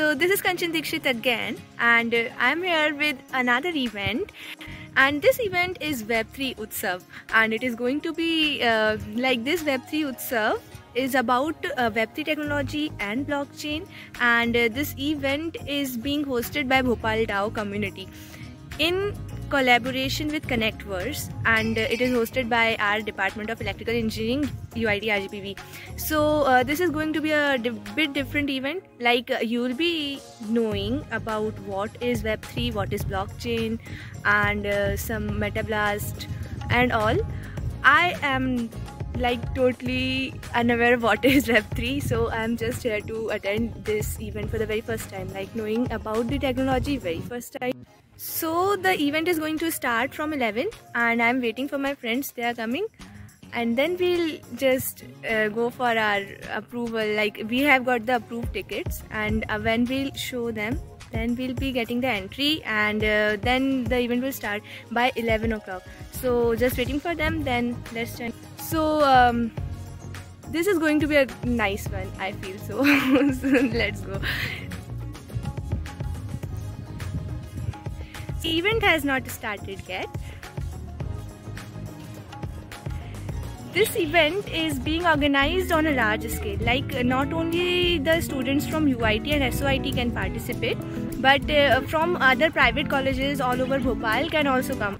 So this is Kanchan Dikshit again, and I'm here with another event. And this event is Web3 Utsav, and it is going to be like this. Web3 Utsav is about Web3 technology and blockchain, and this event is being hosted by Bhopal DAO community in collaboration with Connectverse, and it is hosted by our Department of Electrical Engineering, UIT RGPV. So this is going to be a bit different event. Like you will be knowing about what is Web3, what is blockchain, and some MetaBlast and all. I am like totally unaware of what is Web3, so I'm just here to attend this event for the very first time, like knowing about the technology very first time. So the event is going to start from 11, and I'm waiting for my friends. They are coming, and then we'll just go for our approval. Like we have got the approved tickets, and when we'll show them, then we'll be getting the entry, and then the event will start by 11 o'clock. So just waiting for them, then let's join. So this is going to be a nice one, I feel so. So let's go. The event has not started yet. This event is being organized on a large scale. Like not only the students from UIT and SOIT can participate, but from other private colleges all over Bhopal can also come.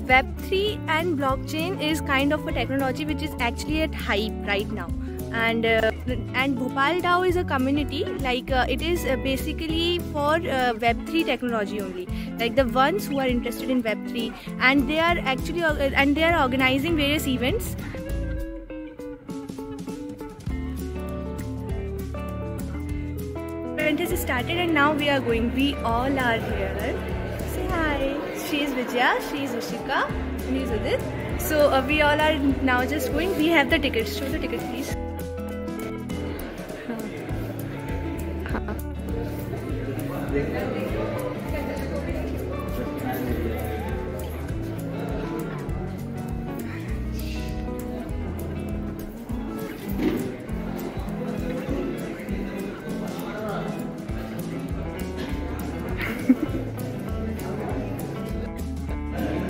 Web3 and blockchain is kind of a technology which is actually at hype right now. And Bhopal DAO is a community, like it is basically for Web3 technology only, like the ones who are interested in Web3, and they are actually organizing various events. The event has started, and now we are going. We all are here. Say hi. She is Vijaya, she is Rishika, and he is Udit. So we all are now just going. We have the tickets. Show the ticket, please.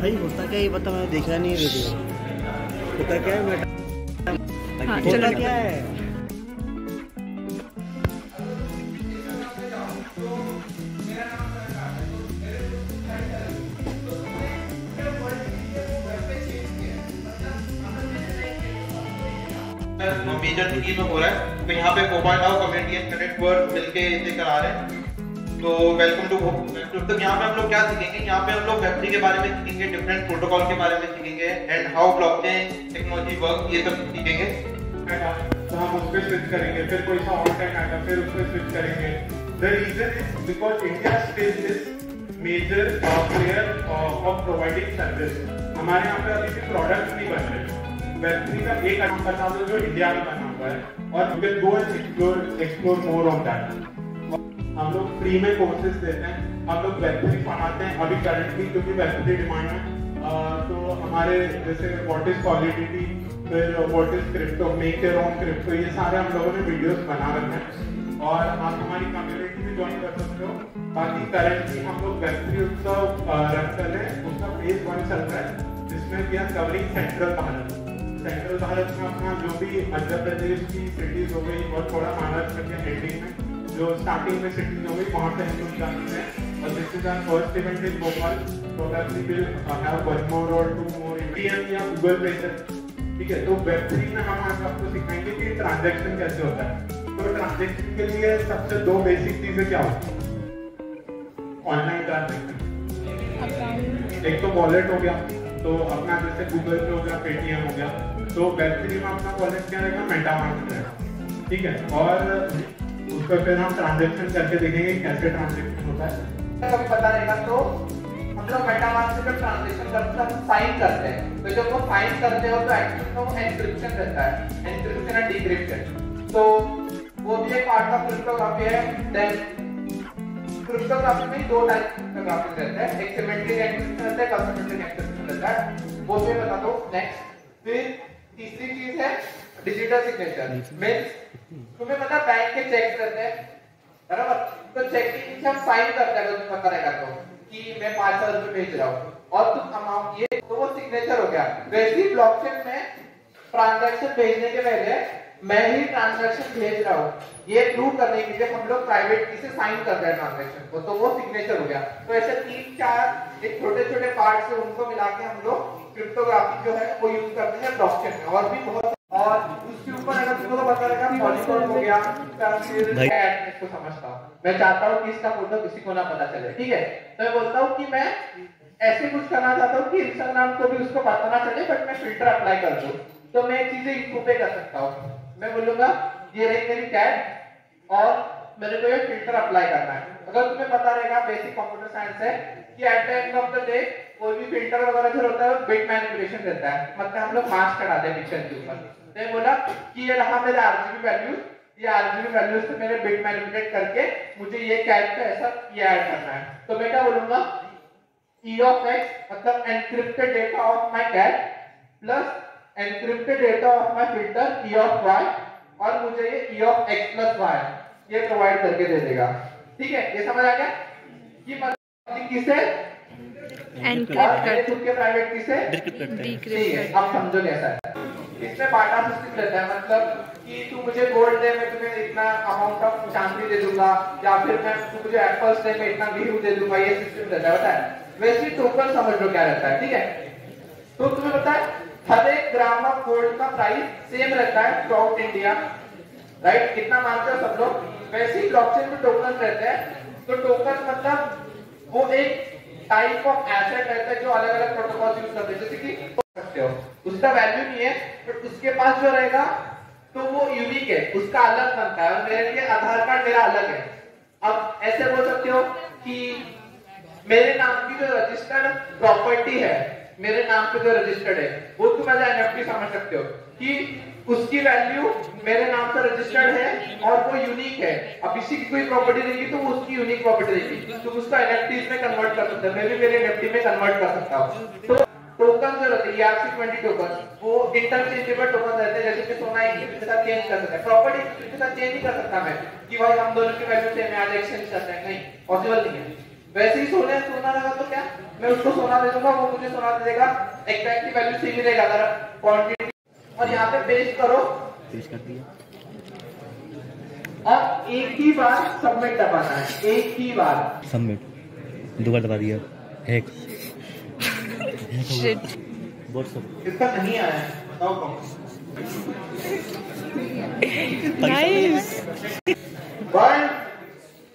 भाई होता क्या ये पता, मैंने देखा नहीं है video. होता क्या है? हाँ, होता क्या है? मेजर सिटी में हो रहा है, तो यहाँ पे भोपाल डाउ कम्युनिटी एंड कनेक्टवर्स मिलके इसे करा रहे हैं। तो वेलकम टू तो यहाँ पे हम लोग क्या सीखेंगे? यहाँ पे हम लोग Web3 के बारे में सीखेंगे, डिफरेंट प्रोटोकॉल के बारे में सीखेंगे, and how blockchain technology work, ये सब सीखेंगे। तो हम उस पर स्विच करेंगे, फिर कोई सा और टाइम आएगा, फिर उस पर स्विच करेंगे। The reason is because India still is major player of providing service. हमारे यहाँ पे अभी भी प्रोडक्ट नहीं बन रहे। Web3 का एक काम बता दो जो इंडिया में बना हुआ है, और we will go and explore more on that. हम लोग फ्री में कोर्सेज देते हैं, हम लोग Web3 पढ़ाते हैं अभी करंटली, क्योंकि Web3 डिमांड है। तो हमारे जैसे व्हाट इज सॉलिडिटी, फिर what is crypto, make your own crypto, ये सारे हम लोगों ने वीडियोस बना रखे हैं, और आप हमारी कम्युनिटी में ज्वाइन कर सकते हो। बाकी करंटली हम लोग Web3 उत्सव रन कर रहे हैं, उसका फेज 1 चल रहा है, जिसमें we are covering central Bharat. Central Bharat में अपना जो भी मध्य प्रदेश की सिटीज हो गई, और थोड़ा महाराष्ट्र के एंडिंग में जो स्टार्टिंग में सिटीज हो गई, वहाँ पे हम लोग जाते हैं। और this is our first event in Bhopal, probably will have 1 more or 2 more Indian या गूगल पे से। ठीक है, तो Web3 में हम आज आपको सिखाएंगे कि ट्रांजैक्शन कैसे होता है। तो ट्रांजैक्शन के लिए सबसे 2 बेसिक चीजें क्या होती है? ऑनलाइन ट्रांजैक्शन, एक तो वॉलेट हो गया, तो अपना जैसे गूगल पे हो गया, पेटीएम हो गया। तो Web3 में अपना वॉलेट क्या रहेगा? मेटामास्क रहेगा। ठीक है, और उस पर फिर हम ट्रांजैक्शन करके देखेंगे कैसे ट्रांजैक्शन होता है। कभी पता रहेगा, तो हम लोग मेटामास्क से जब ट्रांजैक्शन करते हैं, साइन करते हैं, तो जब वो साइन करते हो तो एक्चुअली वो एन्क्रिप्शन रहता है, एन्क्रिप्शन एंड डिक्रिप्शन। तो वो भी एक पार्ट ऑफ क्रिप्टोग्राफी है। देन क्रिप्टोग्राफी में 2 टाइप की क्रिप्टोग्राफी रहता है, एक सिमेट्रिक एन्क्रिप्शन रहता है, एसिमेट्रिक एन्क्रिप्शन रहता है। वो भी बता दो। नेक्स्ट फिर तीसरी चीज है डिजिटल सिग्नेचर। मींस तुम्हें पता बैंक के चेक रहते हैं बराबर, तो चेक के नीचे हम साइन करते हैं अगर तुम्हें पता रहेगा तो कि मैं 5,000 रुपए भेज रहा हूँ और तुम अमाउंट ये तो वो सिग्नेचर हो गया। वैसे ही ब्लॉकचेन में ट्रांजैक्शन भेजने के पहले मैं ही ट्रांजैक्शन भेज रहा हूँ ये प्रूव करने के लिए हम लोग प्राइवेट की से साइन करते हैं ट्रांजैक्शन को, तो वो सिग्नेचर हो गया। तो ऐसे 3-4 एक छोटे छोटे पार्ट से उनको मिला के हम लोग क्रिप्टोग्राफी जो है वो यूज करते हैं ब्लॉकचेन में। और भी बहुत और उसके ऊपर अगर तुमको पता रहेगा पॉलीगॉन हो गया फिर इसको समझता हूँ, मैं चाहता हूँ कि इसका फोटो किसी को ना पता चले, ठीक है। तो मैं बोलता हूँ कि मैं ऐसे कुछ करना चाहता हूँ कि इंस्टाग्राम को भी उसको पता ना चले बट मैं फिल्टर अप्लाई कर दूँ, तो मैं चीजें इनको पे कर सकता हूँ। मैं बोलूंगा ये रही मेरी कैट और मेरे को ये फिल्टर अप्लाई करना है। अगर तुम्हें पता रहेगा बेसिक कंप्यूटर साइंस है कि at the end of the day कोई भी फिल्टर वगैरह जो होता है बिट मैनिपुलेशन रहता है, मतलब हम लोग मास्क चढ़ाते हैं पिक्चर के ऊपर। तो मैं बोला कि ये रहा मेरे आरजीबी वैल्यूज, ये आरजीबी वैल्यूज से मेरे बिट मैनिपुलेट करके मुझे ये कैट पे ऐसा ये ऐड करना है। तो मैं क्या बोलूंगा e of x मतलब encrypted data of my cat plus encrypted data of my filter e of y और मुझे ये e of x plus y ये प्रोवाइड करके दे देगा, ठीक है। ये समझ आ गया कि मतलब किसे एनक्रिप्ट करते हैं, प्राइवेट किसे डिक्रिप्ट करते हैं। अब समझो कैसा है, इसमें बाटा सिस्टम रहता है, मतलब कि तू मुझे गोल्ड दे मैं तुम्हें इतना अमाउंट ऑफ चांदी दे दूंगा, या फिर मैं तू मुझे एप्पल्स दे मैं इतना गेहूं दे दूंगा, ये सिस्टम रहता है पता है। वैसे टोकन समझ लो क्या रहता है, ठीक है। तो तुम्हें पता है हर एक ग्राम ऑफ गोल्ड का प्राइस सेम रहता है थ्रू आउट इंडिया, राइट, कितना मानते हो सब लोग। वैसे ही ब्लॉकचेन में टोकन रहते हैं, तो टोकन मतलब वो एक टाइप ऑफ एसेट रहता है जो अलग अलग प्रोटोकॉल यूज करते हैं, जैसे कि सकते हो उसका वैल्यू नहीं है बट उसके पास जो रहेगा तो वो यूनिक है, उसका अलग बनता है। और मेरे लिए आधार कार्ड मेरा अलग है। अब ऐसे बोल सकते हो कि मेरे नाम की जो रजिस्टर्ड प्रॉपर्टी है, मेरे नाम पे जो रजिस्टर्ड है वो तुम एज एनएफटी समझ सकते हो कि उसकी वैल्यू मेरे नाम से रजिस्टर्ड है और वो यूनिक है। अब इसी की कोई प्रॉपर्टी रहेगी तो वो उसकी यूनिक प्रॉपर्टी रहेगी, तो उसका एनएफटी में कन्वर्ट कर सकते हैं, मैं भी मेरे एनएफटी में कन्वर्ट कर सकता हूँ। तो टोकन जो रहते हैं ERC-20 टोकन वो इंटरचेंजेबल टोकन रहते हैं, जैसे कि सोना एक के साथ चेंज कर सकता है, प्रॉपर्टी के साथ चेंज नहीं कर सकता मैं कि भाई हम दोनों की वैल्यू सेम है आज एक्सचेंज करते हैं, नहीं पॉसिबल नहीं है। वैसे ही सोना लगा तो क्या मैं उसको सोना दे दूंगा, वो मुझे सोना दे देगा, एग्जैक्टली वैल्यू सेम ही रहेगा अगर क्वांटिटी। और यहाँ पे पेस्ट करो, पेस्ट कर दिया और एक ही बार सबमिट दबाना है, एक ही बार सबमिट, दो बार दबा दिया हैक शिट व्हाट्सएप इसका नहीं आया है, बताओ कौन। नाइस 1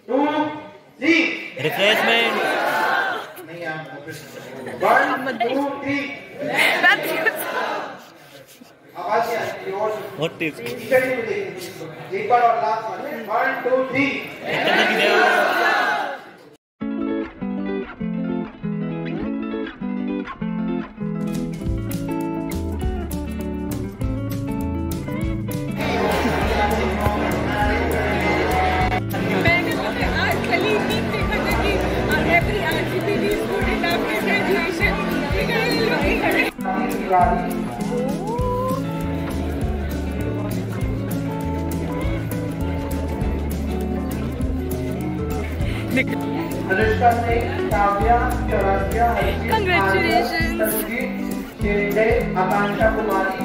2 3 रिफ्रेशमेंट नहीं आया 1 2 3 आवाज क्या है और व्हाट टिप्स एक बार और लास्ट वाले 1 2 3 अनुष्का सिंह, काव्या, चौरासिया, Congratulations. शिंदे, आकांक्षा कुमारी,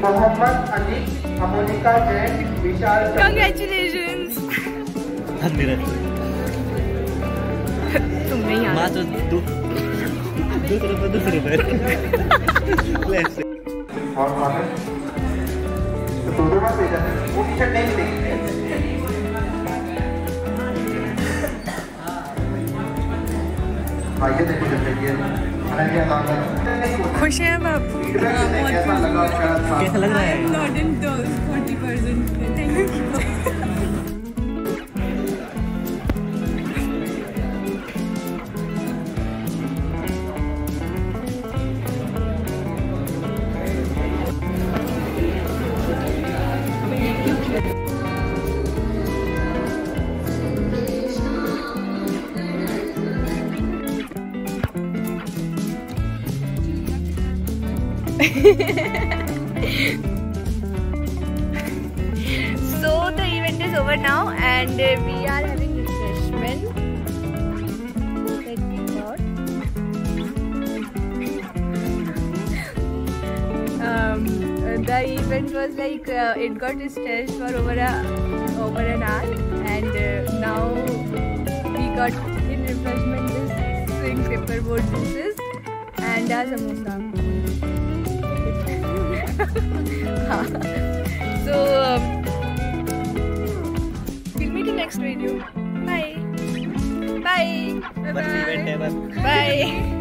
मोहम्मद अली, अमोनिका जैन, विशाल। Congratulations. तुम नहीं आ तो दो रुपए और माने तो दो बार भेजा वो टी-शर्ट नहीं मिलेगी। आइए देखो जैसे कि खुश हैं बापू? कैसा लग रहा है? Not in 40%। Thank you. event is over now and we are having refreshment that we got. The event was like it got stretched for over an hour, and now we got in refreshment this swing pepperboard juices and a samosa. So we'll meet in next video. Bye. Bye. Bye. Bye. Bye.